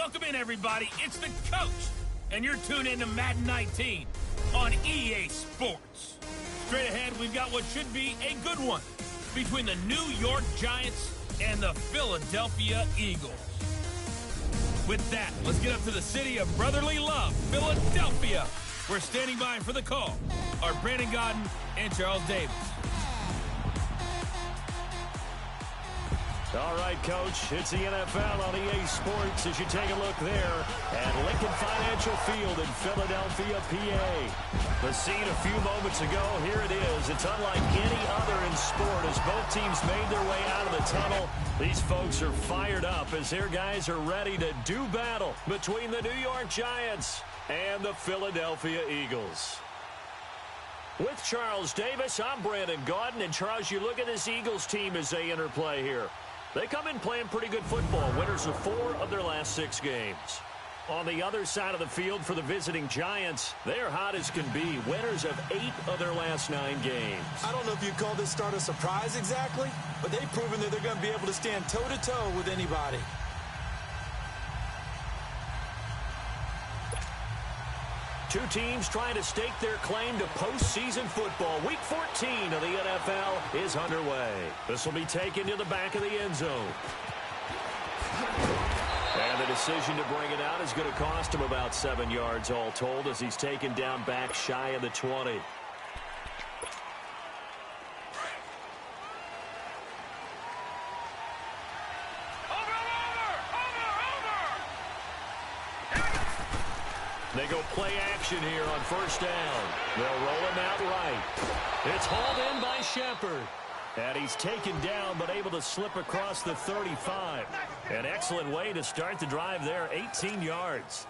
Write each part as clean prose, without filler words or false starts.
Welcome in, everybody. It's the coach, and you're tuned in to Madden 19 on EA Sports. Straight ahead, we've got what should be a good one between the New York Giants and the Philadelphia Eagles. With that, let's get up to the city of brotherly love, Philadelphia. We're standing by for the call are Brandon Godden and Charles Davis. All right, Coach, it's the NFL on EA Sports as you take a look there at Lincoln Financial Field in Philadelphia, PA. The scene a few moments ago, here it is. It's unlike any other in sport as both teams made their way out of the tunnel. These folks are fired up as their guys are ready to do battle between the New York Giants and the Philadelphia Eagles. With Charles Davis, I'm Brandon Godden. And, Charles, you look at this Eagles team as they interplay here. They come in playing pretty good football, winners of 4 of their last 6 games. On the other side of the field for the visiting Giants, they're hot as can be, winners of 8 of their last 9 games. I don't know if you call this start a surprise exactly, but they've proven that they're going to be able to stand toe-to-toe with anybody. Two teams trying to stake their claim to postseason football. Week 14 of the NFL is underway. This will be taken to the back of the end zone. And the decision to bring it out is going to cost him about 7 yards all told as he's taken down back shy of the 20. They go play action here on first down. They'll roll him out right. It's hauled in by Shepard. And he's taken down but able to slip across the 35. An excellent way to start the drive there, 18 yards.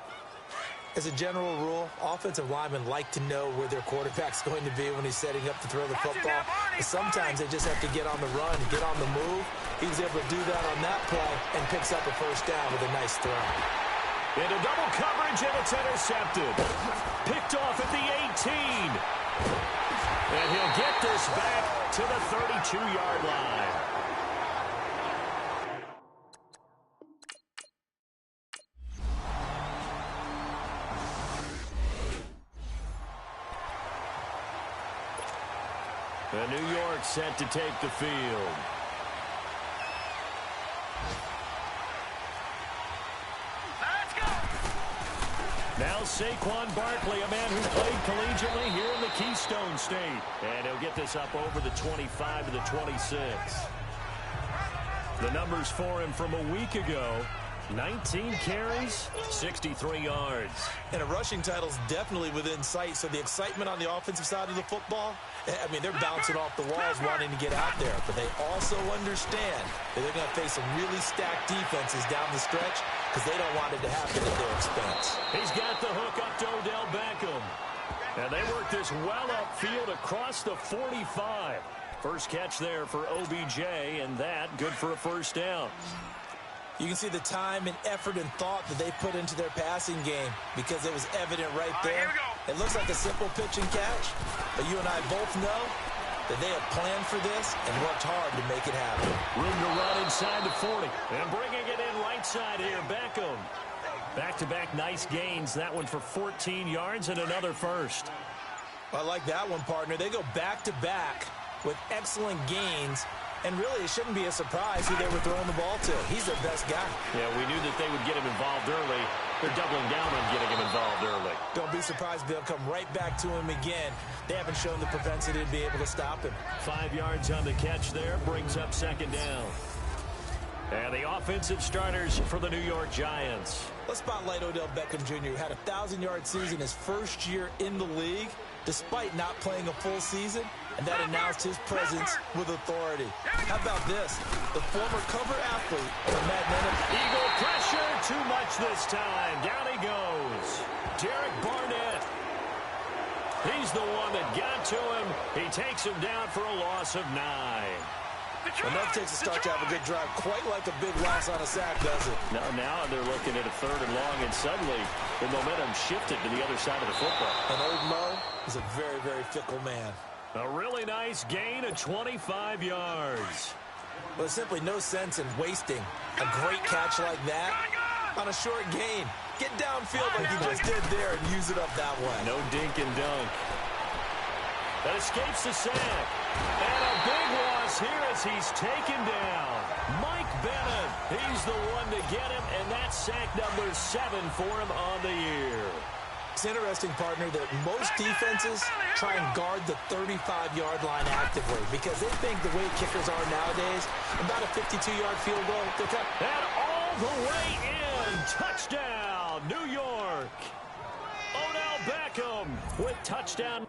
As a general rule, offensive linemen like to know where their quarterback's going to be when he's setting up to throw the football. But sometimes they just have to get on the run, get on the move. He was able to do that on that play and picks up a first down with a nice throw. Into double coverage, and it's intercepted. Picked off at the 18. And he'll get this back to the 32-yard line. And New York set to take the field. Now Saquon Barkley, a man who played collegiately here in the Keystone State. And he'll get this up over the 25 to the 26. The numbers for him from a week ago, 19 carries, 63 yards. And a rushing title's definitely within sight, so the excitement on the offensive side of the football, I mean, they're bouncing off the walls wanting to get out there, but they also understand that they're going to face some really stacked defenses down the stretch because they don't want it to happen at their expense. He's got the hook up to Odell Beckham. And they work this well upfield across the 45. First catch there for OBJ, and that good for a first down. You can see the time and effort and thought that they put into their passing game because it was evident right there. It looks like a simple pitch and catch, but you and I both know that they have planned for this and worked hard to make it happen. Room to run inside the 40. And bringing it in right side here, Beckham. Back-to-back nice gains. That one for 14 yards and another first. I like that one, partner. They go back-to-back with excellent gains. And really, it shouldn't be a surprise who they were throwing the ball to. He's their best guy. Yeah, we knew that they would get him involved early. They're doubling down on getting him involved early. Don't be surprised if they'll come right back to him again. They haven't shown the propensity to be able to stop him. 5 yards on the catch there, brings up second down. And the offensive starters for the New York Giants. Let's spotlight Odell Beckham Jr., who had a 1,000-yard season his first year in the league, despite not playing a full season, and that announced his presence with authority. How about this? The former cover athlete from Madden. Eagle pressure, too much this time. Down he goes. Derek Barnett. He's the one that got to him. He takes him down for a loss of 9. Enough takes a start to have a good drive, quite like a big loss on a sack, does it? Now they're looking at a 3rd and long, and suddenly the momentum shifted to the other side of the football. And Old Mo is a very, very fickle man. A really nice gain of 25 yards. Well, there's simply no sense in wasting a great catch like that on a short gain. Get downfield like he just did there and use it up that way. No dink and dunk. That escapes the sack. And a big loss here as he's taken down. Mike Bennett, he's the one to get him, and that's sack number 7 for him on the year. It's interesting, partner, that most defenses try and guard the 35-yard line actively because they think the way kickers are nowadays, about a 52-yard field goal, they're cut. And all the way in. Touchdown, New York. Odell Beckham with touchdown.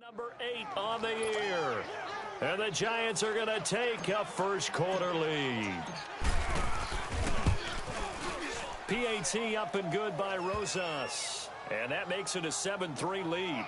Number 8 on the year. And the Giants are going to take a first quarter lead. PAT up and good by Rosas. And that makes it a 7-3 lead.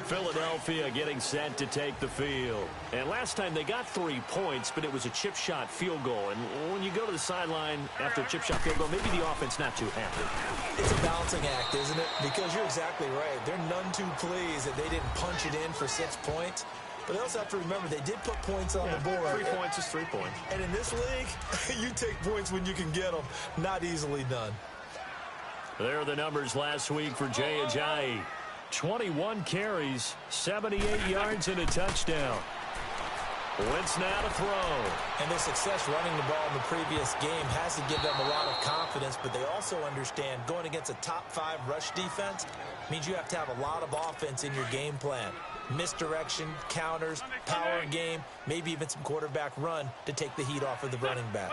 Philadelphia getting set to take the field. And last time they got 3 points, but it was a chip shot field goal. And when you go to the sideline after a chip shot field goal, maybe the offense not too happy. It's a balancing act, isn't it? Because you're exactly right. They're none too pleased that they didn't punch it in for 6 points. But they also have to remember they did put points on the board. 3 points is 3 points. And in this league, you take points when you can get them. Not easily done. There are the numbers last week for Jay Ajayi. 21 carries, 78 yards, and a touchdown. Wentz now to throw. And their success running the ball in the previous game has to give them a lot of confidence, but they also understand going against a top-5 rush defense means you have to have a lot of offense in your game plan. Misdirection, counters, power game, maybe even some quarterback run to take the heat off of the running back.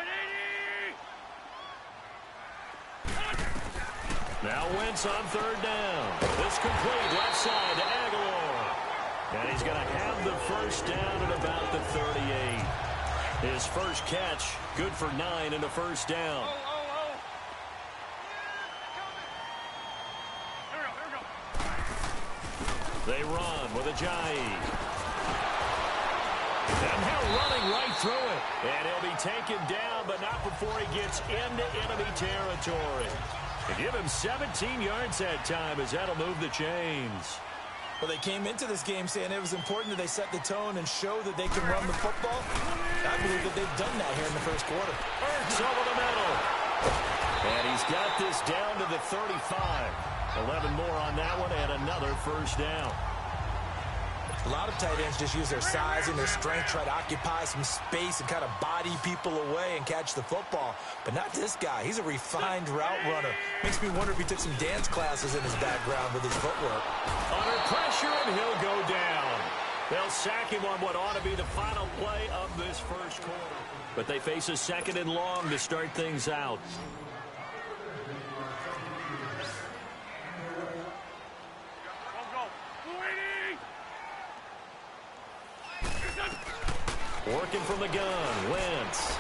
Now Wentz on 3rd down. This complete left side to Aguilar. And he's going to have the first down at about the 38. His first catch, good for 9 and a first down. They run with Ajayi. And they're running right through it. And he'll be taken down, but not before he gets into enemy territory. They give him 17 yards that time as that'll move the chains. Well, they came into this game saying it was important that they set the tone and show that they can run the football. I believe that they've done that here in the first quarter. Ertz over the middle. And he's got this down to the 35. 11 more on that one and another first down. A lot of tight ends just use their size and their strength, try to occupy some space and kind of body people away and catch the football. But not this guy. He's a refined route runner. Makes me wonder if he took some dance classes in his background with his footwork. Under pressure, and he'll go down. They'll sack him on what ought to be the final play of this first quarter. But they face a 2nd and long to start things out. Working from the gun, Wentz.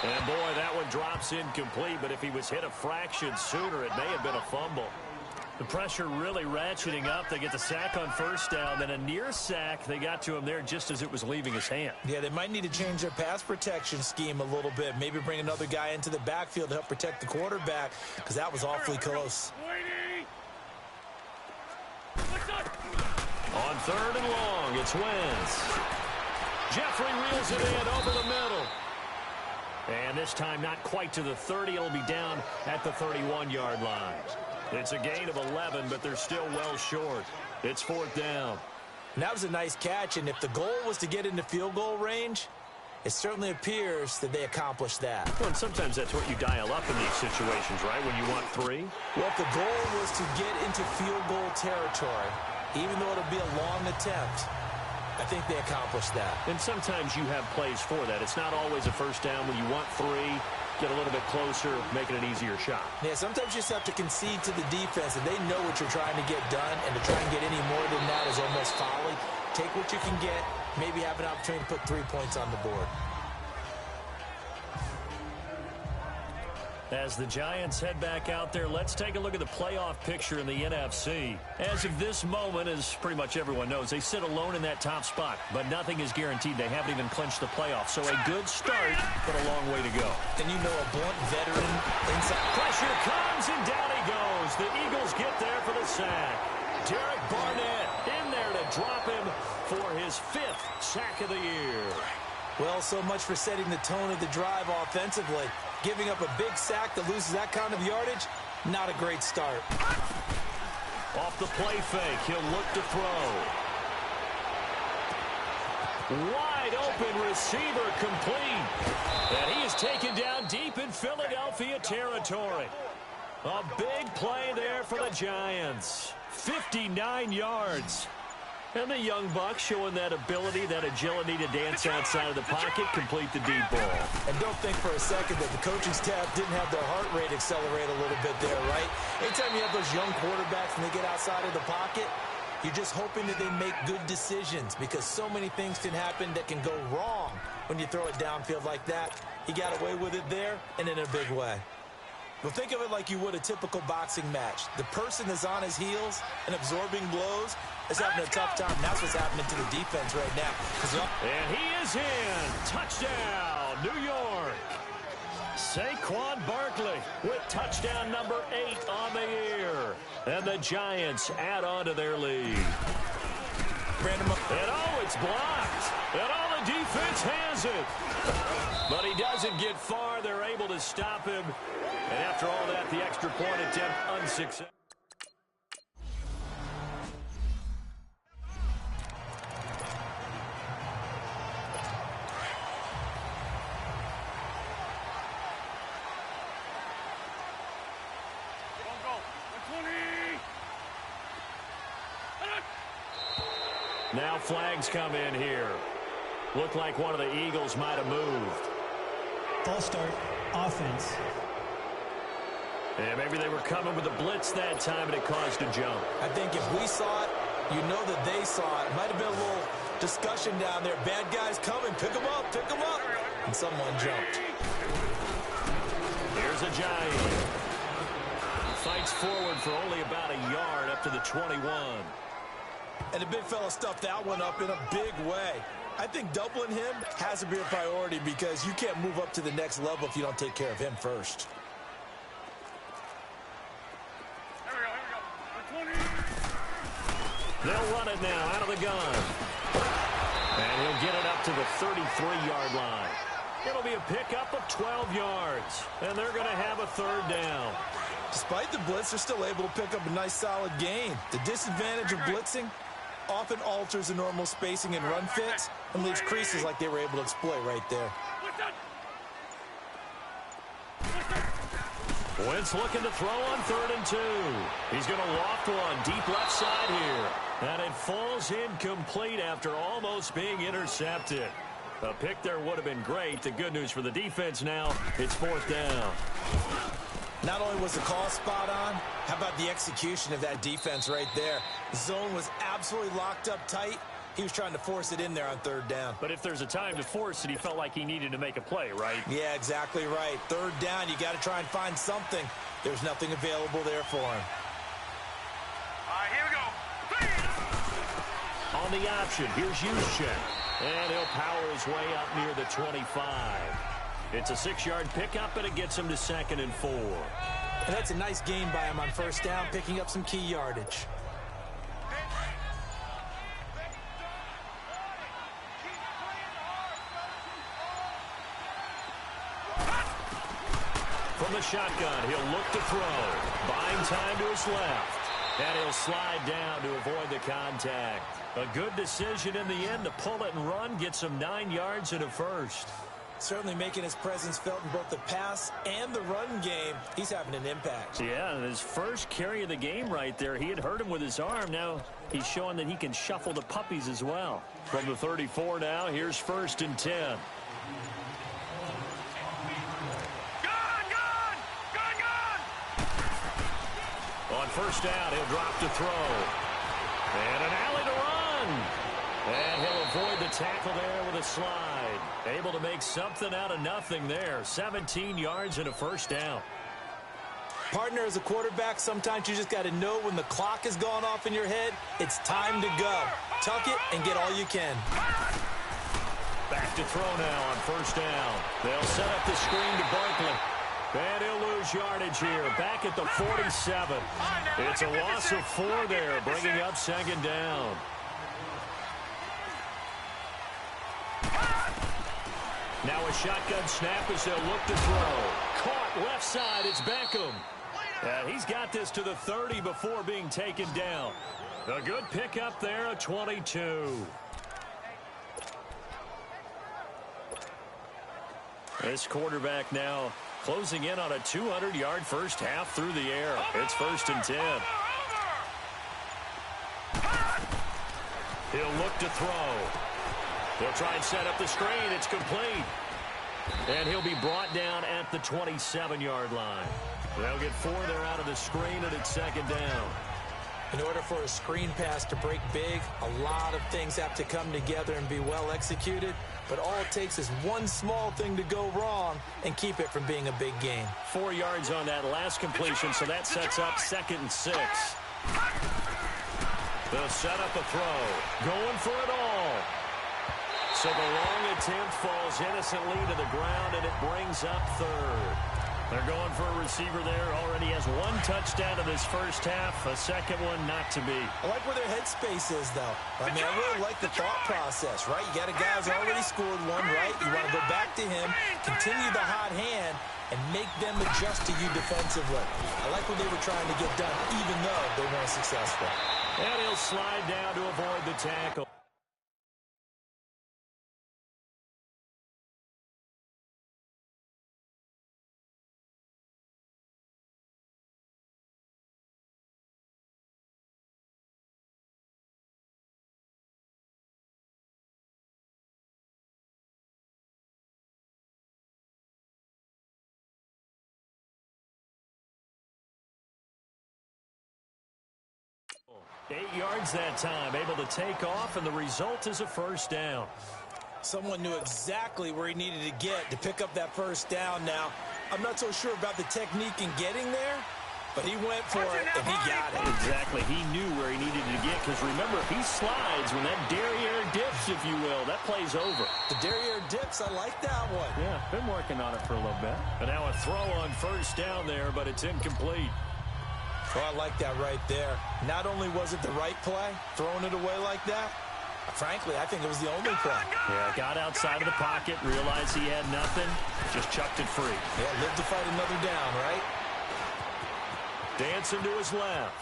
And boy, that one drops incomplete, but if he was hit a fraction sooner, it may have been a fumble. The pressure really ratcheting up. They get the sack on first down, then a near sack. They got to him there just as it was leaving his hand. Yeah, they might need to change their pass protection scheme a little bit. Maybe bring another guy into the backfield to help protect the quarterback, because that was awfully close. On 3rd and long, it's Wentz. Jeffrey reels it in over the middle. And this time not quite to the 30. It'll be down at the 31-yard line. It's a gain of 11, but they're still well short. It's 4th down. And that was a nice catch, and if the goal was to get into field goal range, it certainly appears that they accomplished that. Well, and sometimes that's what you dial up in these situations, right, when you want 3? Well, if the goal was to get into field goal territory, even though it'll be a long attempt, I think they accomplished that. And sometimes you have plays for that. It's not always a first down when you want 3, get a little bit closer, make it an easier shot. Yeah, sometimes you just have to concede to the defense, and they know what you're trying to get done, and to try and get any more than that is almost folly. Take what you can get, maybe have an opportunity to put 3 points on the board. As the Giants head back out there, let's take a look at the playoff picture in the NFC. As of this moment, as pretty much everyone knows, they sit alone in that top spot, but nothing is guaranteed. They haven't even clinched the playoffs, so a good start, but a long way to go. And you know, a blunt veteran inside. Pressure comes, and down he goes. The Eagles get there for the sack. Derek Barnett in there to drop him for his 5th sack of the year. Well, so much for setting the tone of the drive offensively. Giving up a big sack that loses that kind of yardage, not a great start. Off the play fake, he'll look to throw. Wide open receiver complete. And he is taken down deep in Philadelphia territory. A big play there for the Giants. 59 yards. And the young buck showing that ability, that agility to dance outside of the pocket, complete the deep ball. And don't think for a second that the coaching staff didn't have their heart rate accelerate a little bit there, right? Anytime you have those young quarterbacks and they get outside of the pocket, you're just hoping that they make good decisions because so many things can happen that can go wrong when you throw it downfield like that. He got away with it there and in a big way. Well, think of it like you would a typical boxing match. The person is on his heels and absorbing blows is having a tough time. That's what's happening to the defense right now. And he is in. Touchdown, New York. Saquon Barkley with touchdown number 8 on the year. And the Giants add on to their lead. And it's blocked. And the defense has it. But he doesn't get far. They're able to stop him. And after all that, the extra point attempt unsuccessful. Now flags come in here. Looked like one of the Eagles might have moved. False start, offense. Yeah, maybe they were coming with a blitz that time and it caused a jump. I think if we saw it, you know that they saw it. Might have been a little discussion down there. Bad guys coming. Pick them up. Pick them up. And someone jumped. Here's a Giant. Fights forward for only about a yard up to the 21. And the big fella stuffed that one up in a big way. I think doubling him has to be a priority because you can't move up to the next level if you don't take care of him first. They'll run it now out of the gun. And he'll get it up to the 33-yard line. It'll be a pickup of 12 yards. And they're going to have a 3rd down. Despite the blitz, they're still able to pick up a nice solid gain. The disadvantage of blitzing often alters the normal spacing and run fits and leaves creases like they were able to exploit right there. Wentz looking to throw on 3rd and 2. He's going to loft one deep left side here. And it falls incomplete after almost being intercepted. A pick there would have been great. The good news for the defense now, it's 4th down. Not only was the call spot on, how about the execution of that defense right there? The zone was absolutely locked up tight. He was trying to force it in there on 3rd down. But if there's a time to force it, he felt like he needed to make a play, right? Yeah, exactly right. 3rd down, you got to try and find something. There's nothing available there for him. All right, here we go. On the option, here's Juszczyk. And he'll power his way up near the 25. It's a 6-yard pickup, and it gets him to 2nd and 4. And that's a nice gain by him on 1st down, picking up some key yardage. From the shotgun, he'll look to throw. Buying time to his left. And he'll slide down to avoid the contact. A good decision in the end to pull it and run, gets him 9 yards and a 1st. Certainly making his presence felt in both the pass and the run game. He's having an impact. Yeah, his first carry of the game right there. He had hurt him with his arm. Now he's showing that he can shuffle the puppies as well. From the 34 now, here's 1st and 10. On 1st down, he'll drop to throw. And an alley to run. And he'll avoid the tackle there with a slide. Able to make something out of nothing there. 17 yards and a 1st down. Partner, as a quarterback, sometimes you just got to know when the clock has gone off in your head, it's time to go. Tuck it and get all you can. Back to throw now on first down. They'll set up the screen to Barkley. And he'll lose yardage here. Back at the 47. It's a loss of 4 there, bringing up second down. Now a shotgun snap as they'll look to throw. Caught left side, it's Beckham. And he's got this to the 30 before being taken down. A good pickup there, a 22. This quarterback now closing in on a 200-yard first half through the air. It's 1st and 10. He'll look to throw. They'll try and set up the screen. It's complete. And he'll be brought down at the 27-yard line. They'll get 4 there out of the screen, and it's 2nd down. In order for a screen pass to break big, a lot of things have to come together and be well executed. But all it takes is one small thing to go wrong and keep it from being a big gain. 4 yards on that last completion, so that sets up 2nd and 6. They'll set up a throw. Going for it all. So the long attempt falls innocently to the ground, and it brings up 3rd. They're going for a receiver there. Already has 1 touchdown in this first half. A second one not to be. I like where their headspace is, though. I mean, I really like the thought process, right? You got a guy who's already scored 1, right? You want to go back to him, continue the hot hand, and make them adjust to you defensively. I like what they were trying to get done, even though they weren't successful. And he'll slide down to avoid the tackle. Eight yards that time, able to take off, and the result is a first down. Someone knew exactly where he needed to get to pick up that first down now. I'm not so sure about the technique in getting there, but he went for it, and he got it. Exactly. He knew where he needed to get, because remember, if he slides, when that derriere dips, if you will, that play's over. The derriere dips, I like that one. Yeah, been working on it for a little bit. And now a throw on first down there, but it's incomplete. Well, I like that right there. Not only was it the right play, throwing it away like that, frankly, I think it was the only play. Yeah, got outside of the pocket, realized he had nothing, just chucked it free. Yeah, lived to fight another down, right? Dancing to his left.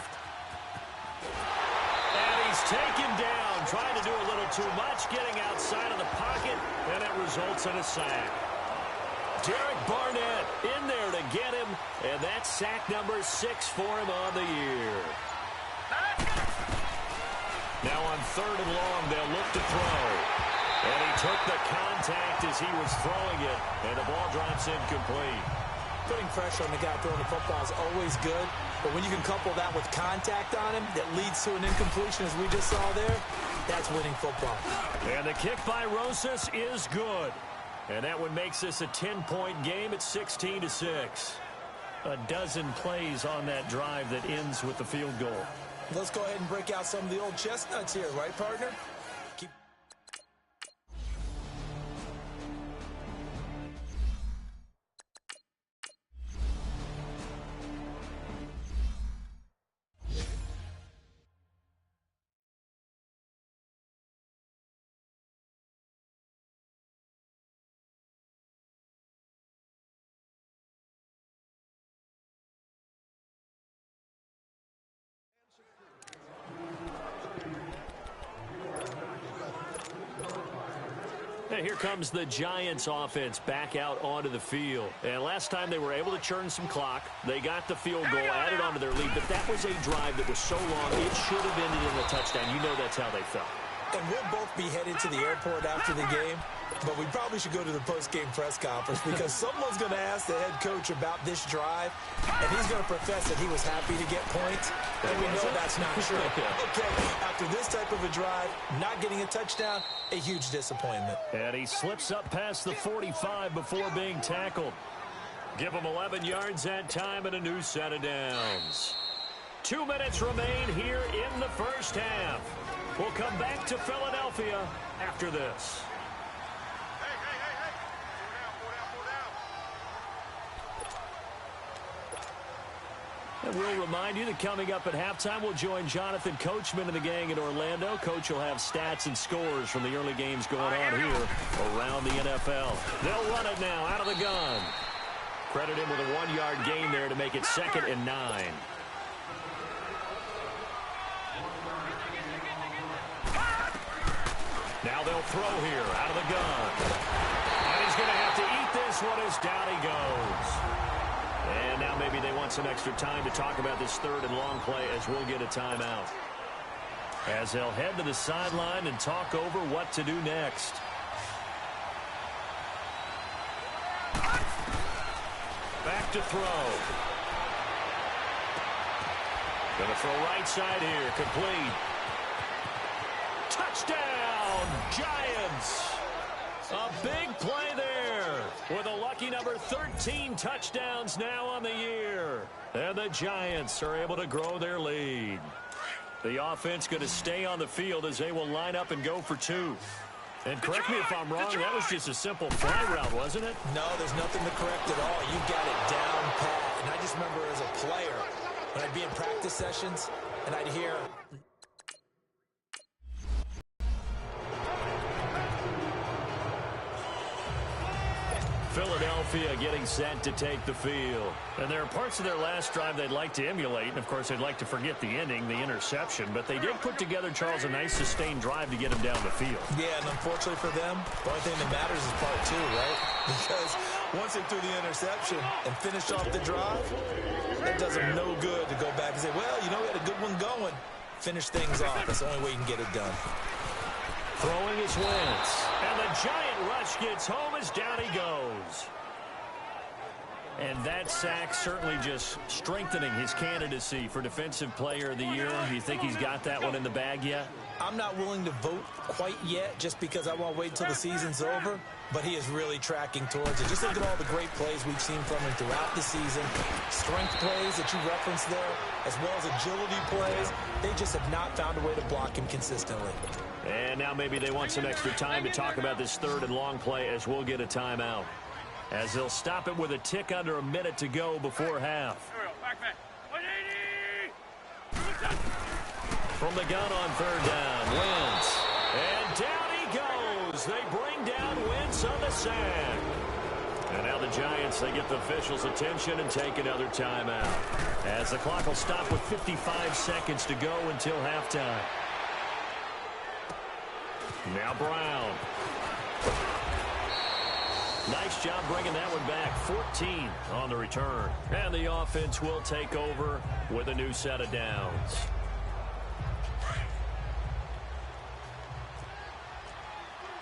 And he's taken down, trying to do a little too much, getting outside of the pocket, and it results in a sack. Derek Barnett in there to get him, and that's sack number 6 for him on the year. Now on 3rd and long, they'll look to throw. And he took the contact as he was throwing it, and the ball drops incomplete. Putting pressure on the guy throwing the football is always good, but when you can couple that with contact on him that leads to an incompletion, as we just saw there, that's winning football. And the kick by Rosas is good. And that one makes this a 10-point game at 16-6. A dozen plays on that drive that ends with the field goal. Let's go ahead and break out some of the old chestnuts here, right, partner? And here comes the Giants offense back out onto the field. And last time they were able to churn some clock. They got the field goal, added onto their lead. But that was a drive that was so long, it should have ended in a touchdown. You know that's how they felt. And we'll both be headed to the airport after the game. But we probably should go to the post-game press conference because someone's going to ask the head coach about this drive, and he's going to profess that he was happy to get points, and we know that's not true. Okay, after this type of a drive, not getting a touchdown, a huge disappointment. And he slips up past the 45 before being tackled. Give them 11 yards that time and a new set of downs. 2 minutes remain here in the first half. We'll come back to Philadelphia after this. And we'll remind you that coming up at halftime, we'll join Jonathan Coachman and the gang in Orlando. Coach will have stats and scores from the early games going on here around the NFL. They'll run it now out of the gun. Credit him with a 1-yard gain there to make it 2nd and 9. Now they'll throw here out of the gun. And he's going to have to eat this one as down he goes. And now maybe they want some extra time to talk about this 3rd and long play as we'll get a timeout. As they'll head to the sideline and talk over what to do next. Back to throw. Going to throw right side here. Complete. Touchdown, Giants. A big play there with a lucky number 13 touchdowns now on the year. And the Giants are able to grow their lead. The offense going to stay on the field as they will line up and go for 2. And correct me if I'm wrong, that was just a simple fly route, wasn't it? No, there's nothing to correct at all. You got it down pat. And I just remember as a player, when I'd be in practice sessions, and I'd hear... Philadelphia getting set to take the field. And there are parts of their last drive they'd like to emulate. And, of course, they'd like to forget the ending, the interception. But they did put together, Charles, a nice sustained drive to get him down the field. Yeah, and unfortunately for them, the only thing that matters is part 2, right? Because once they threw the interception and finished off the drive, that does them no good to go back and say, well, you know, we had a good one going. Finish things off. That's the only way you can get it done. Throwing is Wentz. And the giant rush gets home as down he goes. And that sack certainly just strengthening his candidacy for Defensive Player of the Year. Do you think he's got that one in the bag yet? I'm not willing to vote quite yet just because I want to wait until the season's over. But he is really tracking towards it. Just look at all the great plays we've seen from him throughout the season. Strength plays that you referenced there, as well as agility plays. They just have not found a way to block him consistently. And now maybe they want some extra time to talk about this 3rd and long play as we'll get a timeout. As they'll stop it with a tick under a minute to go before half. From the gun on 3rd down, Wentz. And down he goes. They bring down Wentz on the sack. And now the Giants, they get the officials' attention and take another timeout. As the clock will stop with 55 seconds to go until halftime. Now Brown. Nice job bringing that one back. 14 on the return. And the offense will take over with a new set of downs.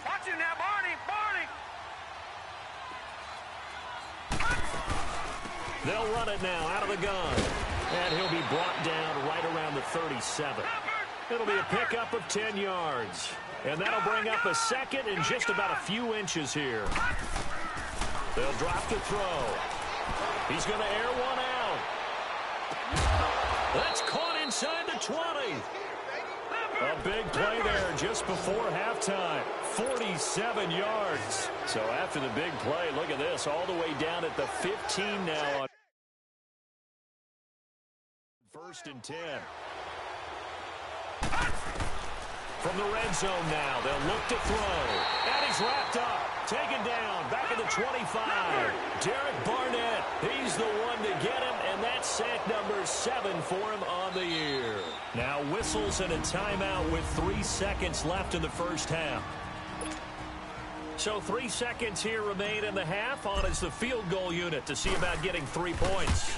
Watch it now, Barney. They'll run it now out of the gun. And he'll be brought down right around the 37. It'll be a pickup of 10 yards. And that'll bring up a second and just about a few inches here. They'll drop the throw. He's going to air one out. That's caught inside the 20. A big play there just before halftime. 47 yards. So after the big play, look at this. All the way down at the 15 now. 1st and 10. From the red zone now, they'll look to throw. And he's wrapped up. Taken down. Back at the 25. Derek Barnett. He's the one to get him. And that's sack number 7 for him on the year. Now whistles and a timeout with 3 seconds left in the first half. So 3 seconds here remain in the half. On is the field goal unit to see about getting 3 points.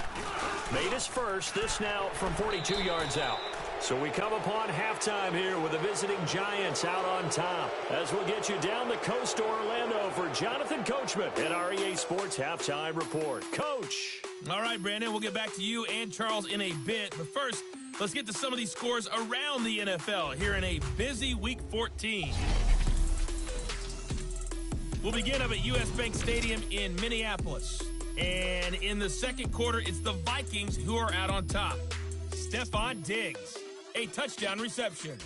Made his first. This now from 42 yards out. So we come upon halftime here with the visiting Giants out on top. As we'll get you down the coast to Orlando for Jonathan Coachman at our EA Sports Halftime Report. Coach. All right, Brandon, we'll get back to you and Charles in a bit. But first, let's get to some of these scores around the NFL here in a busy Week 14. We'll begin up at U.S. Bank Stadium in Minneapolis. And in the second quarter, it's the Vikings who are out on top. Stephon Diggs, a touchdown reception.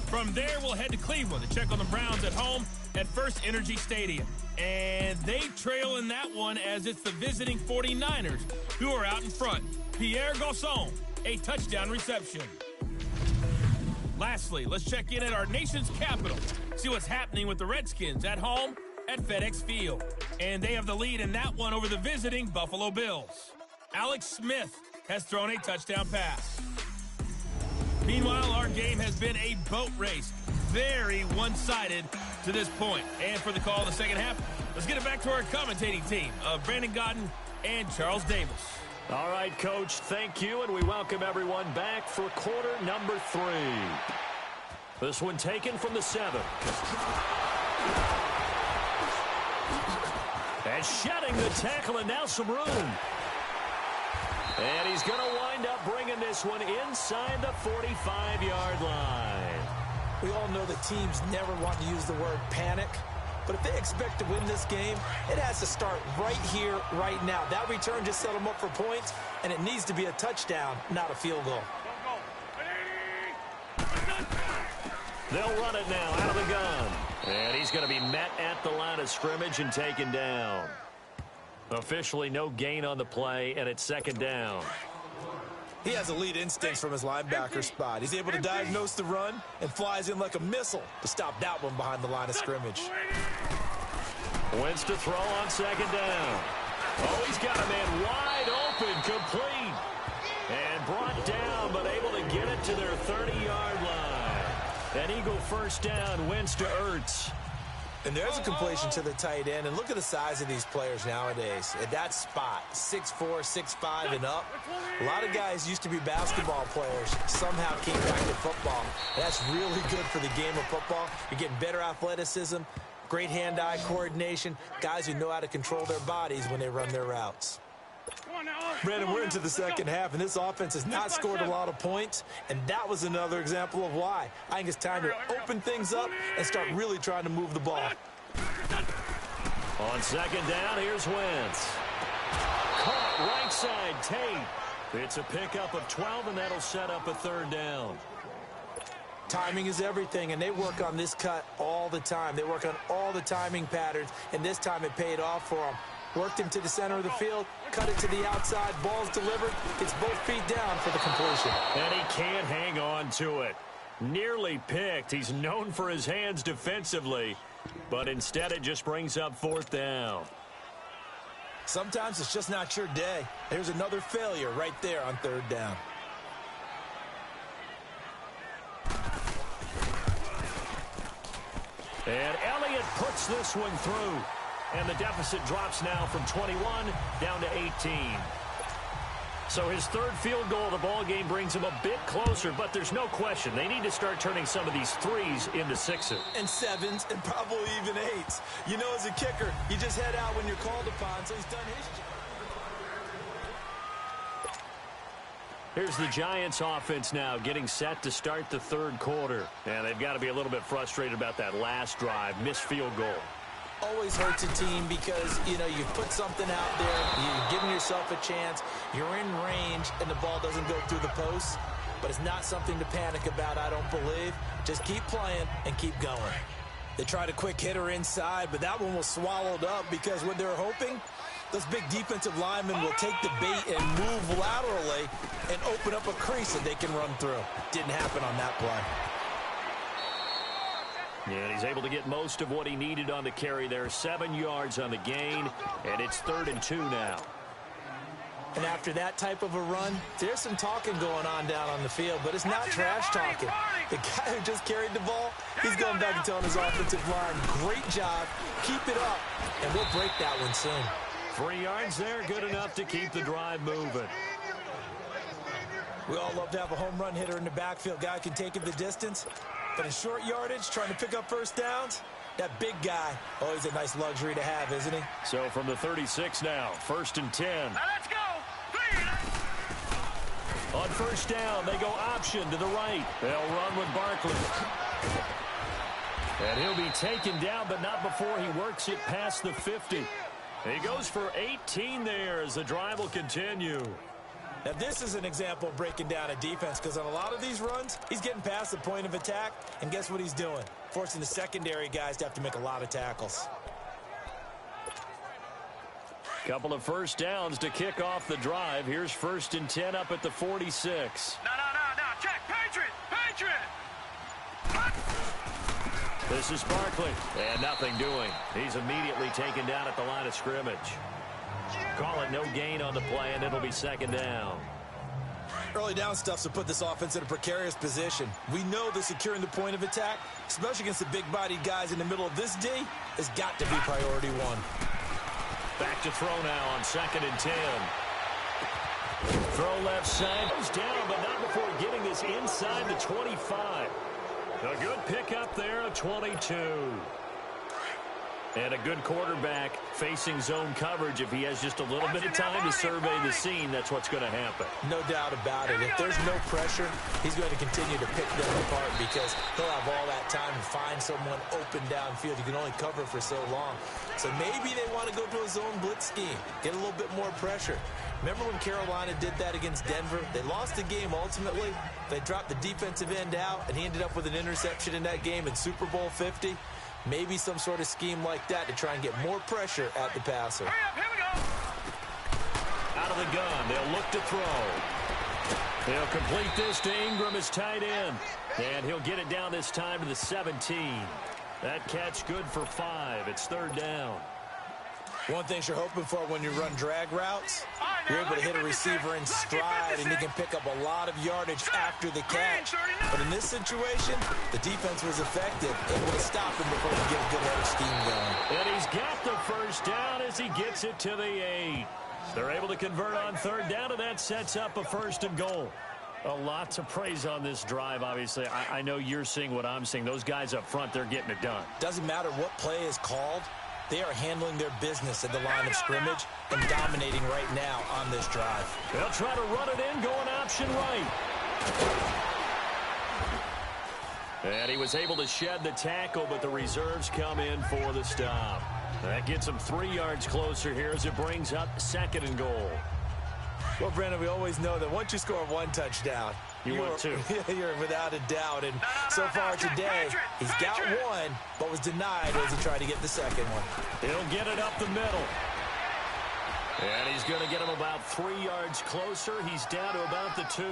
From there, we'll head to Cleveland to check on the Browns at home at First Energy Stadium. And they trail in that one as it's the visiting 49ers who are out in front. Pierre Garçon, a touchdown reception. Lastly, let's check in at our nation's capital, see what's happening with the Redskins at home at FedEx Field. And they have the lead in that one over the visiting Buffalo Bills. Alex Smith has thrown a touchdown pass. Meanwhile, our game has been a boat race, very one-sided to this point. And for the call of the second half, let's get it back to our commentating team of Brandon Godden and Charles Davis. All right, Coach, thank you, and we welcome everyone back for quarter number 3. This one taken from the 7. And shedding the tackle, and now some room. And he's going to wind up bringing this one inside the 45-yard line. We all know that teams never want to use the word panic, but if they expect to win this game, it has to start right here, right now. That return just set them up for points, and it needs to be a touchdown, not a field goal. They'll run it now out of the gun. And he's going to be met at the line of scrimmage and taken down. Officially no gain on the play, and it's second down. He has elite instincts from his linebacker spot. He's able to diagnose the run and flies in like a missile to stop that one behind the line of scrimmage. Wentz to throw on second down. Oh, he's got a man wide open, complete. And brought down, but able to get it to their 30-yard line. An Eagle first down, Wentz to Ertz. And there's a completion to the tight end. And look at the size of these players nowadays. At that spot, 6'4", 6'5", and up. A lot of guys used to be basketball players. Somehow came back to football. That's really good for the game of football. You're getting better athleticism, great hand-eye coordination, guys who know how to control their bodies when they run their routes. Brandon, we're into the second half, and this offense has not scored a lot of points, and that was another example of why. I think it's time to open things up and start really trying to move the ball. On second down, here's Wentz. Caught right side, Tate. It's a pickup of 12, and that'll set up a third down. Timing is everything, and they work on this cut all the time. They work on all the timing patterns, and this time it paid off for them. Worked him to the center of the field, cut it to the outside, ball's delivered, gets both feet down for the completion. And he can't hang on to it. Nearly picked. He's known for his hands defensively, but instead it just brings up fourth down. Sometimes it's just not your day. There's another failure right there on third down. And Elliott puts this one through. And the deficit drops now from 21 down to 18. So his third field goal of the ball game brings him a bit closer, but there's no question they need to start turning some of these threes into sixes. And sevens, and probably even eights. You know, as a kicker, you just head out when you're called upon, so he's done his job. Here's the Giants offense now getting set to start the third quarter. And they've got to be a little bit frustrated about that last drive, missed field goal. Always hurts a team because, you know, you put something out there, you're giving yourself a chance, you're in range, and the ball doesn't go through the post. But it's not something to panic about, I don't believe. Just keep playing and keep going. They tried a quick hitter inside, but that one was swallowed up because when they're hoping, those big defensive linemen will take the bait and move laterally and open up a crease that they can run through. Didn't happen on that play. And he's able to get most of what he needed on the carry there. 7 yards on the gain, and it's 3rd and 2 now. And after that type of a run, there's some talking going on down on the field, but it's not trash talking. The guy who just carried the ball, he's going back and telling his offensive line, great job, keep it up, and we'll break that one soon. 3 yards there, good enough to keep the drive moving. We all love to have a home run hitter in the backfield. Guy can take it the distance. But in short yardage, trying to pick up first downs, that big guy, always a nice luxury to have, isn't he? So from the 36 now, 1st and 10. Now let's go. On first down, they go option to the right. They'll run with Barkley. And he'll be taken down, but not before he works it past the 50. He goes for 18 there as the drive will continue. Now, this is an example of breaking down a defense because on a lot of these runs, he's getting past the point of attack, and guess what he's doing? Forcing the secondary guys to have to make a lot of tackles. Couple of first downs to kick off the drive. Here's 1st and 10 up at the 46. No. Check. Patriot. This is Barkley, and nothing doing. He's immediately taken down at the line of scrimmage. Call it no gain on the play, and it'll be 2nd down. Early down stuff to put this offense in a precarious position. We know that securing the point of attack, especially against the big-bodied guys in the middle of this D, has got to be priority one. Back to throw now on 2nd and 10. Throw left side. Goes down, but not before getting this inside the 25. A good pickup there of 22. And a good quarterback facing zone coverage. If he has just a little bit of time to survey the scene, that's what's going to happen. No doubt about it. If there's no pressure, he's going to continue to pick them apart because he'll have all that time to find someone open downfield. You can only cover for so long. So maybe they want to go to a zone blitz scheme, get a little bit more pressure. Remember when Carolina did that against Denver? They lost the game ultimately. They dropped the defensive end out, and he ended up with an interception in that game in Super Bowl 50. Maybe some sort of scheme like that to try and get more pressure at the passer. Hurry up, here we go. Out of the gun, they'll look to throw. They'll complete this to Ingram as tight end. And he'll get it down this time to the 17. That catch good for 5. It's 3rd down. One thing you're hoping for when you run drag routes, you're able to hit a receiver in stride, and he can pick up a lot of yardage after the catch. But in this situation, the defense was effective, able to stop him before he get a good head of steam going. And he's got the 1st down as he gets it to the 8. They're able to convert on 3rd down, and that sets up a 1st and goal. A lot to praise on this drive, obviously. I know you're seeing what I'm seeing. Those guys up front, they're getting it done. Doesn't matter what play is called. They are handling their business at the line of scrimmage and dominating right now on this drive. They'll try to run it in, going option right. And he was able to shed the tackle, but the reserves come in for the stop. That gets him 3 yards closer here as it brings up 2nd and goal. Well, Brandon, we always know that once you score 1 touchdown, you want 2. You're without a doubt. And so far today, he's got 1, but was denied as he tried to get the 2nd one. He'll get it up the middle. And he's going to get him about 3 yards closer. He's down to about the 2.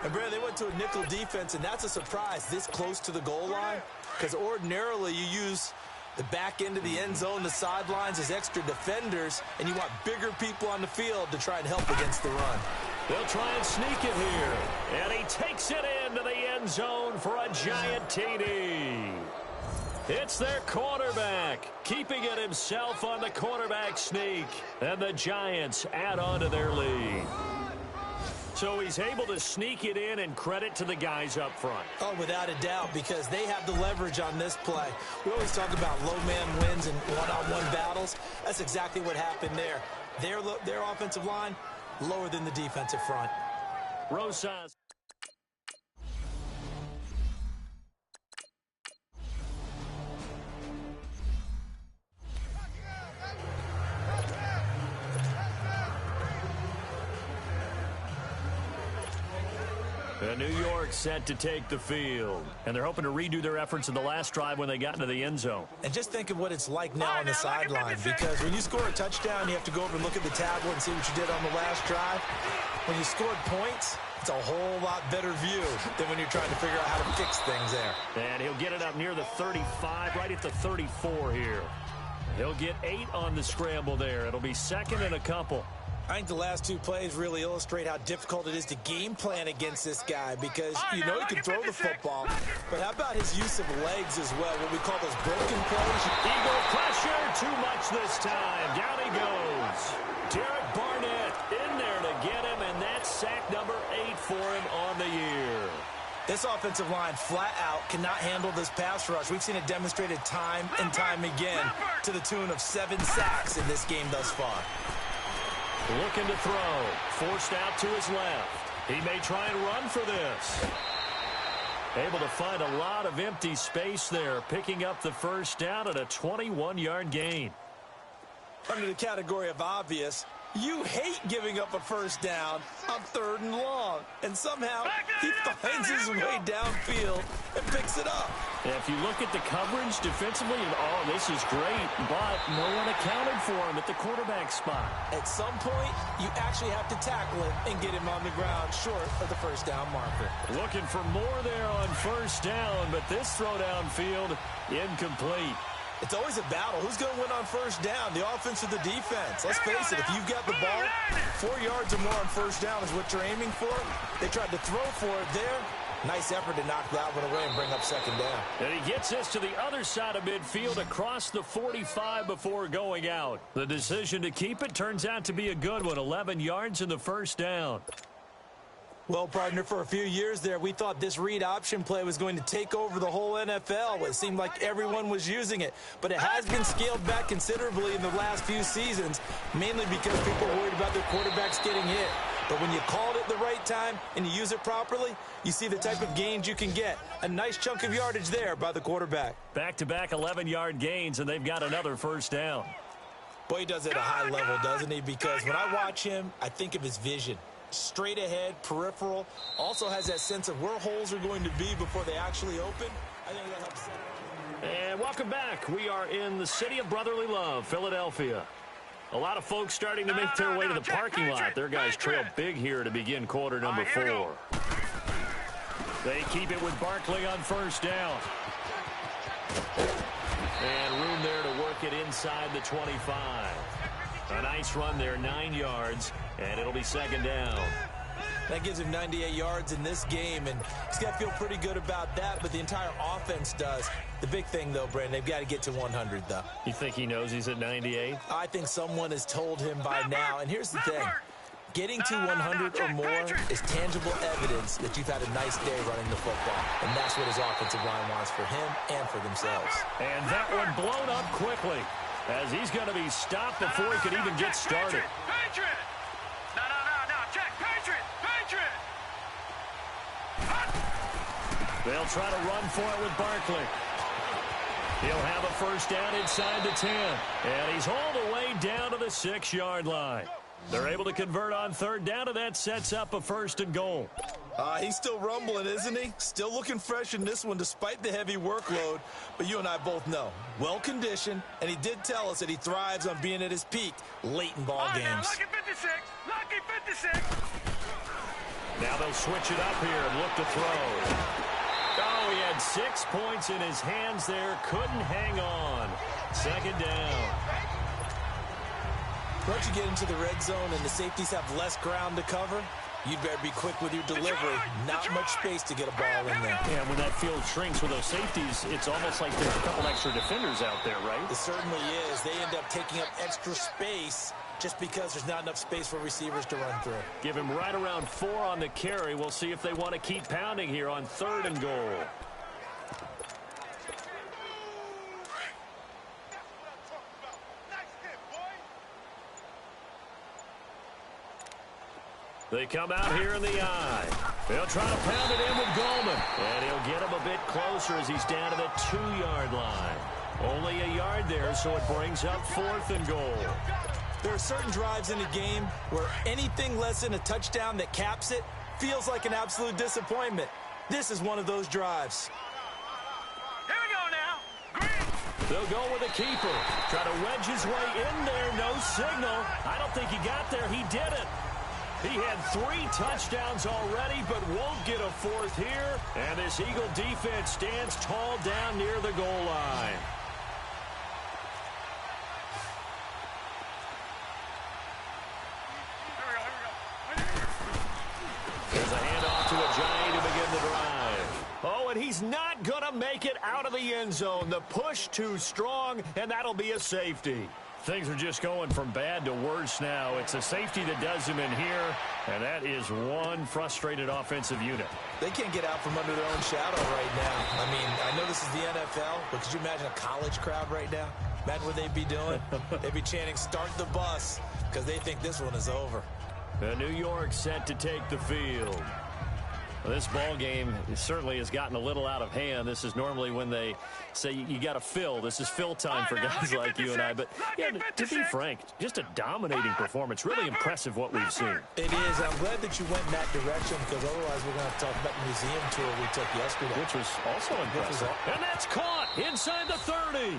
And, Brandon, they went to a nickel defense, and that's a surprise this close to the goal line because ordinarily you use the back end of the end zone, the sidelines as extra defenders, and you want bigger people on the field to try and help against the run. They'll try and sneak it here. And he takes it into the end zone for a giant TD. It's their quarterback, keeping it himself on the quarterback sneak. And the Giants add on to their lead. So he's able to sneak it in, and credit to the guys up front. Oh, without a doubt, because they have the leverage on this play. We always talk about low man wins and one-on-one battles. That's exactly what happened there. Their offensive line, lower than the defensive front. Rosas. New York set to take the field. And they're hoping to redo their efforts in the last drive when they got into the end zone. And just think of what it's like now on the sideline, because when you score a touchdown, you have to go over and look at the tablet and see what you did on the last drive. When you scored points, it's a whole lot better view than when you're trying to figure out how to fix things there. And he'll get it up near the 35, right at the 34 here. He'll get 8 on the scramble there. It'll be 2nd and a couple. I think the last 2 plays really illustrate how difficult it is to game plan against this guy because you know he can throw the football, but how about his use of legs as well, what we call those broken plays? Eagle pressure, too much this time. Down he goes. Derek Barnett in there to get him, and that's sack number 8 for him on the year. This offensive line flat out cannot handle this pass rush. We've seen it demonstrated time and time again to the tune of 7 sacks in this game thus far. Looking to throw. Forced out to his left. He may try and run for this. Able to find a lot of empty space there, picking up the 1st down at a 21-yard gain. under the category of obvious. You hate giving up a first down on 3rd and long. And somehow he finds his way downfield and picks it up. If you look at the coverage defensively, oh, this is great, but no one accounted for him at the quarterback spot. At some point, you actually have to tackle him and get him on the ground short of the first down marker. Looking for more there on first down, but this throw downfield incomplete. It's always a battle. Who's going to win on first down, the offense or the defense? Let's face it, if you've got the ball, 4 yards or more on first down is what you're aiming for. They tried to throw for it there. Nice effort to knock that one away and bring up second down. And he gets us to the other side of midfield across the 45 before going out. The decision to keep it turns out to be a good one, 11 yards in the first down. Well, partner, for a few years there, we thought this read option play was going to take over the whole NFL. It seemed like everyone was using it, but it has been scaled back considerably in the last few seasons, mainly because people are worried about their quarterbacks getting hit. But when you call it at the right time and you use it properly, you see the type of gains you can get. A nice chunk of yardage there by the quarterback. Back-to-back 11-yard gains, and they've got another first down. Boy, he does it at a high level, doesn't he? Because when I watch him, I think of his vision. Straight ahead, peripheral, also has that sense of where holes are going to be before they actually open. I think that helps. And welcome back. We are in the city of brotherly love, Philadelphia. A lot of folks starting to make their way to the parking lot. Their guys trail big here to begin quarter number 4. They keep it with Barkley on first down. And room there to work it inside the 25. A nice run there, 9 yards, and it'll be second down. That gives him 98 yards in this game, and he's got to feel pretty good about that, but the entire offense does. The big thing, though, Brandon, they've got to get to 100, though. You think he knows he's at 98? I think someone has told him by now, and here's the thing. Getting to 100 or more is tangible evidence that you've had a nice day running the football, and that's what his offensive line wants for him and for themselves. And that one blown up quickly, as he's going to be stopped before he could even get started. Patriot! No, check, Patriot! They'll try to run for it with Barkley. He'll have a first down inside the 10, and he's hauled away down to the 6-yard line. They're able to convert on third down, and that sets up a first and goal. He's still rumbling, isn't he? Still looking fresh in this one despite the heavy workload. But you and I both know, well-conditioned, and he did tell us that he thrives on being at his peak late in ball games. Now, lucky 56! Lucky 56! Now they'll switch it up here and look to throw. Oh, he had 6 points in his hands there. Couldn't hang on. Second down. Once you get into the red zone and the safeties have less ground to cover, you'd better be quick with your delivery. Not much space to get a ball in there. Yeah, when that field shrinks with those safeties, it's almost like there's a couple extra defenders out there, right? It certainly is. They end up taking up extra space just because there's not enough space for receivers to run through. Give him right around 4 on the carry. We'll see if they want to keep pounding here on third and goal. They come out here in the eye. They'll try to pound it in with Goldman. And he'll get him a bit closer as he's down to the 2-yard line. Only a yard there, so it brings up fourth and goal. There are certain drives in a game where anything less than a touchdown that caps it feels like an absolute disappointment. This is one of those drives. Here we go now. Green. They'll go with a keeper. Try to wedge his way in there. No signal. I don't think he got there. He didn't. He had 3 touchdowns already, but won't get a 4th here. And this Eagle defense stands tall down near the goal line. There's a handoff to Ajayi to begin the drive. Oh, and he's not going to make it out of the end zone. The push too strong, and that'll be a safety. Things are just going from bad to worse now. It's a safety that does him in here, and that is one frustrated offensive unit. They can't get out from under their own shadow right now. I mean, I know this is the NFL, but could you imagine a college crowd right now? Imagine what they'd be doing. They'd be chanting, "Start the bus," because they think this one is over. New York set to take the field. Well, this ball game certainly has gotten a little out of hand. This is normally when they say you got to fill. This is fill time for guys like you and I. But yeah, to be frank, just a dominating performance. Really impressive what we've seen. It is. I'm glad that you went in that direction because otherwise we're going to talk about the museum tour we took yesterday. Which was also impressive. And that's caught inside the 30.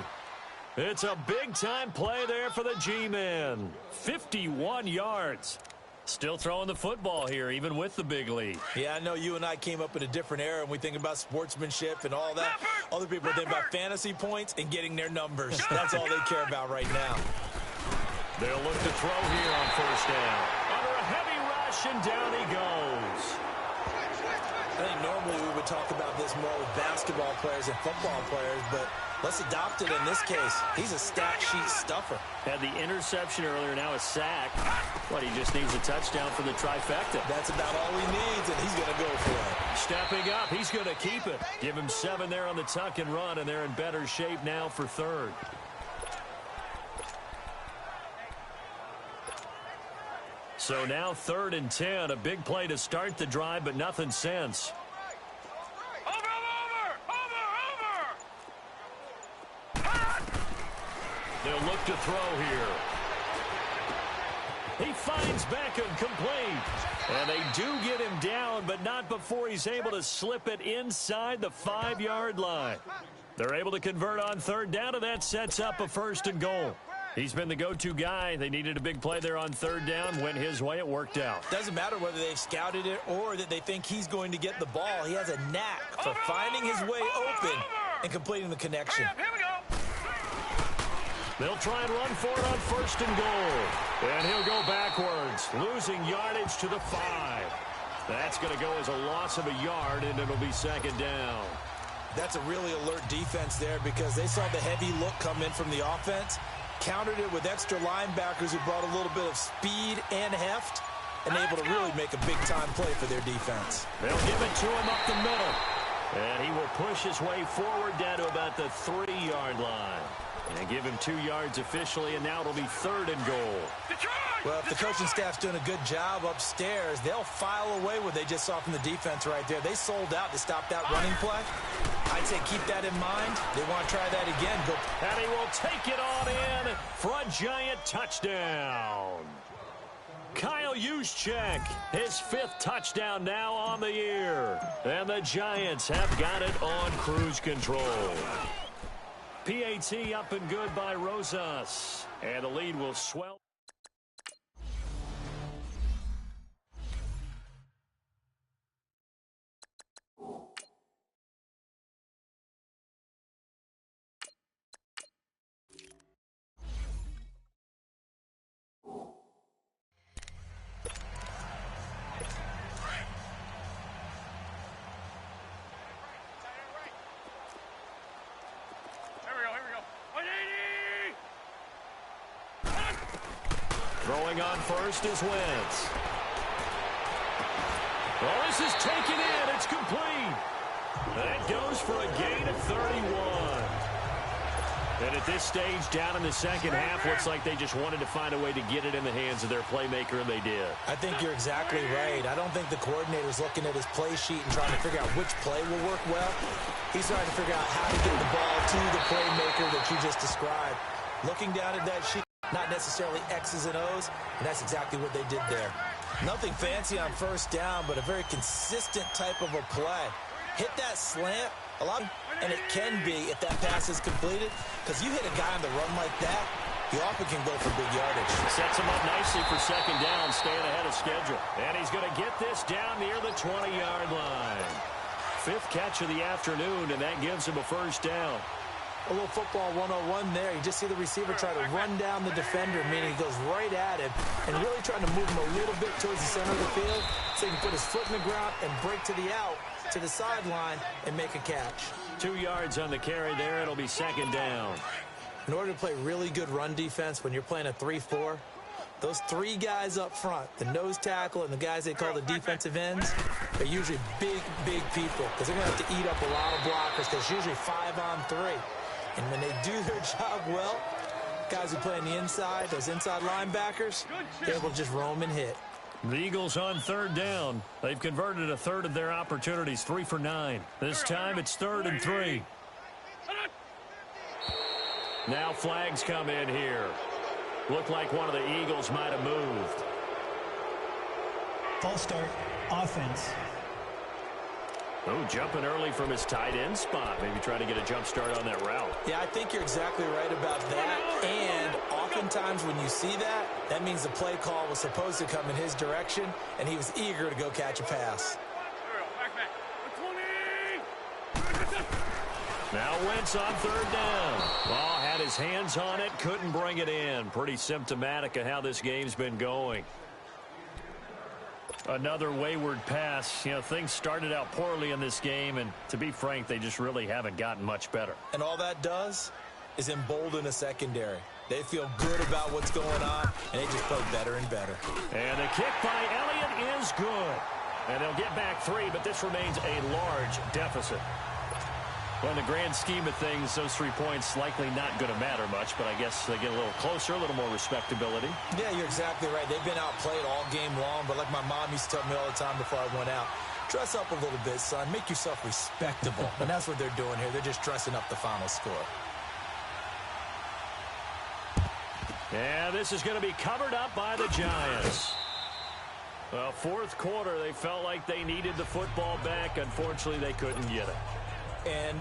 It's a big-time play there for the G-men. 51 yards. Still throwing the football here, even with the big lead. Yeah, I know you and I came up in a different era, and we think about sportsmanship and all that. Other people think about fantasy points and getting their numbers. That's all they care about right now. They'll look to throw here on first down. Under a heavy rush, and down he goes. I think normally we would talk about this more with basketball players and football players, but let's adopt it in this case. He's a stat sheet stuffer. Had the interception earlier, now a sack. But he just needs a touchdown for the trifecta. That's about all he needs, and he's going to go for it. Stepping up, he's going to keep it. Give him 7 there on the tuck and run, and they're in better shape now for third. So now 3rd and 10, a big play to start the drive, but nothing since. They'll look to throw here. He finds Beckham complete. And they do get him down, but not before he's able to slip it inside the 5-yard line. They're able to convert on 3rd down, and that sets up a 1st and goal. He's been the go-to guy. They needed a big play there on 3rd down. Went his way. It worked out. Doesn't matter whether they've scouted it or that they think he's going to get the ball. He has a knack for finding his way open and completing the connection. Here we go. They'll try and run for it on 1st and goal. And he'll go backwards, losing yardage to the 5. That's going to go as a loss of a yard, and it'll be 2nd down. That's a really alert defense there because they saw the heavy look come in from the offense, countered it with extra linebackers who brought a little bit of speed and heft, and able to really make a big-time play for their defense. They'll give it to him up the middle. And he will push his way forward down to about the 3-yard line. And give him 2 yards officially, and now it'll be 3rd and goal. Well, if the coaching staff's doing a good job upstairs, they'll file away what they just saw from the defense right there. They sold out to stop that running play. I'd say keep that in mind. They want to try that again. And he will take it on in for a giant touchdown. Kyle Juszczyk, his 5th touchdown now on the year. And the Giants have got it on cruise control. PAT up and good by Rosas. And the lead will swell. Throwing on first is Wentz. Well, this is taken in. It's complete. That goes for a gain of 31. And at this stage, down in the second half, looks like they just wanted to find a way to get it in the hands of their playmaker, and they did. I think you're exactly right. I don't think the coordinator's looking at his play sheet and trying to figure out which play will work well. He's trying to figure out how to get the ball to the playmaker that you just described. Looking down at that sheet, not necessarily X's and O's, and that's exactly what they did there. Nothing fancy on 1st down, but a very consistent type of a play. Hit that slant a lot, and it can be if that pass is completed, because you hit a guy on the run like that, he often can go for big yardage. Sets him up nicely for 2nd down, staying ahead of schedule. And he's going to get this down near the 20-yard line. 5th catch of the afternoon, and that gives him a 1st down. A little football 101 there. You just see the receiver try to run down the defender, meaning he goes right at him and really trying to move him a little bit towards the center of the field so he can put his foot in the ground and break to the out, to the sideline, and make a catch. 2 yards on the carry there. It'll be 2nd down. In order to play really good run defense when you're playing a 3-4, those 3 guys up front, the nose tackle and the guys they call the defensive ends, are usually big, big people because they're going to have to eat up a lot of blockers because it's usually 5-on-3. And when they do their job well, guys who play on the inside, those inside linebackers, they're able to just roam and hit. The Eagles on third down. They've converted a third of their opportunities, 3 for 9. This time it's 3rd and 3. Now flags come in here. Looked like one of the Eagles might have moved. False start, offense. Oh, jumping early from his tight end spot. Maybe trying to get a jump start on that route. Yeah, I think you're exactly right about that. And oftentimes when you see that, that means the play call was supposed to come in his direction, and he was eager to go catch a pass. Now Wentz on third down. Ball had his hands on it, couldn't bring it in. Pretty symptomatic of how this game's been going. Another wayward pass. You know, things started out poorly in this game, and to be frank, they just really haven't gotten much better. And all that does is embolden a secondary. They feel good about what's going on, and they just play better and better. And the kick by Elliott is good. And they'll get back 3, but this remains a large deficit. Well, in the grand scheme of things, those 3 points likely not going to matter much, but I guess they get a little closer, a little more respectability. Yeah, you're exactly right. They've been outplayed all game long, but like my mom used to tell me all the time before I went out, dress up a little bit, son. Make yourself respectable. And that's what they're doing here. They're just dressing up the final score. Yeah, this is going to be covered up by the Giants. Well, fourth quarter, they felt like they needed the football back. Unfortunately, they couldn't get it. And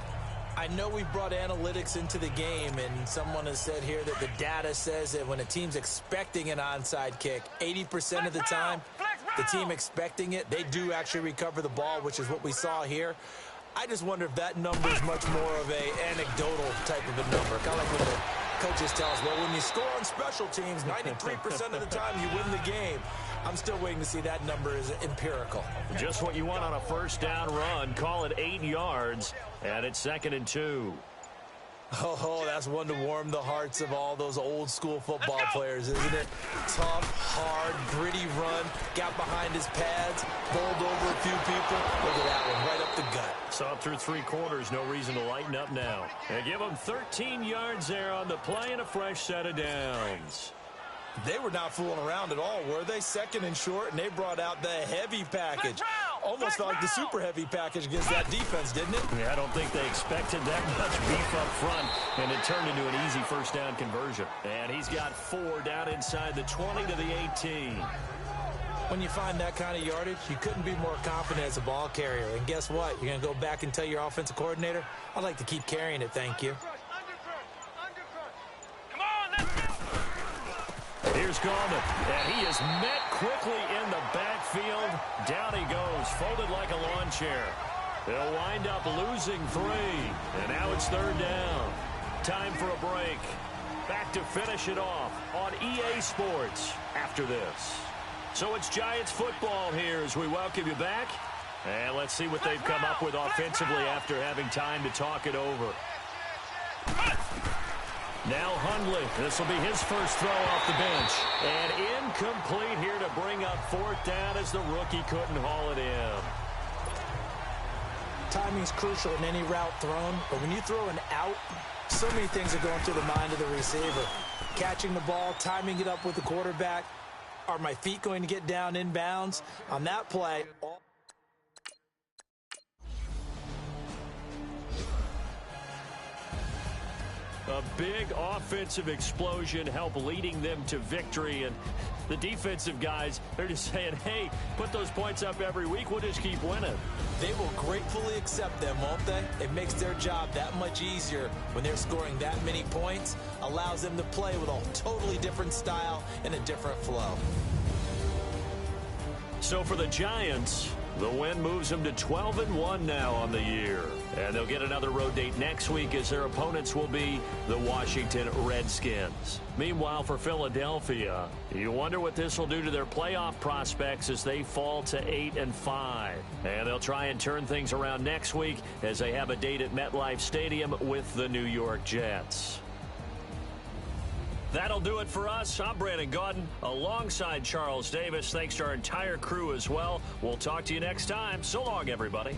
I know we brought analytics into the game, and someone has said here that the data says that when a team's expecting an onside kick, 80% of the time, the team expecting it, they do actually recover the ball, which is what we saw here. I just wonder if that number is much more of a anecdotal type of a number. Kind of like when the coaches tell us, well, when you score on special teams, 93% of the time you win the game. I'm still waiting to see that number is empirical. Just what you want on a first down run. Call it 8 yards, and it's 2nd and 2. Oh, that's one to warm the hearts of all those old school football players, isn't it? Tough, hard, gritty run, got behind his pads, bowled over a few people. Look at that one, right up the gut. Saw through 3 quarters, no reason to lighten up now. And give them 13 yards there on the play and a fresh set of downs. They were not fooling around at all, were they? 2nd and short, and they brought out the heavy package. Almost felt like the super heavy package against that defense, didn't it? Yeah, I don't think they expected that much beef up front, and it turned into an easy first down conversion. And he's got 4 down inside the 20 to the 18. When you find that kind of yardage, you couldn't be more confident as a ball carrier. And guess what? You're going to go back and tell your offensive coordinator, I'd like to keep carrying it, thank you. Here's Gallman, and he is met quickly in the backfield. Down he goes, folded like a lawn chair. They'll wind up losing 3, and now it's 3rd down. Time for a break. Back to finish it off on EA Sports after this. So it's Giants football here as we welcome you back. And let's see what they've come up with offensively after having time to talk it over. Now Hundley, this will be his first throw off the bench. And incomplete here to bring up 4th down as the rookie couldn't haul it in. Timing's crucial in any route thrown, but when you throw an out, so many things are going through the mind of the receiver. Catching the ball, timing it up with the quarterback. Are my feet going to get down in bounds? On that play, a big offensive explosion helped leading them to victory. And the defensive guys, they're just saying, hey, put those points up every week. We'll just keep winning. They will gratefully accept them, won't they? It makes their job that much easier when they're scoring that many points. Allows them to play with a totally different style and a different flow. So for the Giants, the win moves them to 12-1 now on the year. And they'll get another road date next week as their opponents will be the Washington Redskins. Meanwhile, for Philadelphia, you wonder what this will do to their playoff prospects as they fall to 8-5. And they'll try and turn things around next week as they have a date at MetLife Stadium with the New York Jets. That'll do it for us. I'm Brandon Gaudin alongside Charles Davis. Thanks to our entire crew as well. We'll talk to you next time. So long, everybody.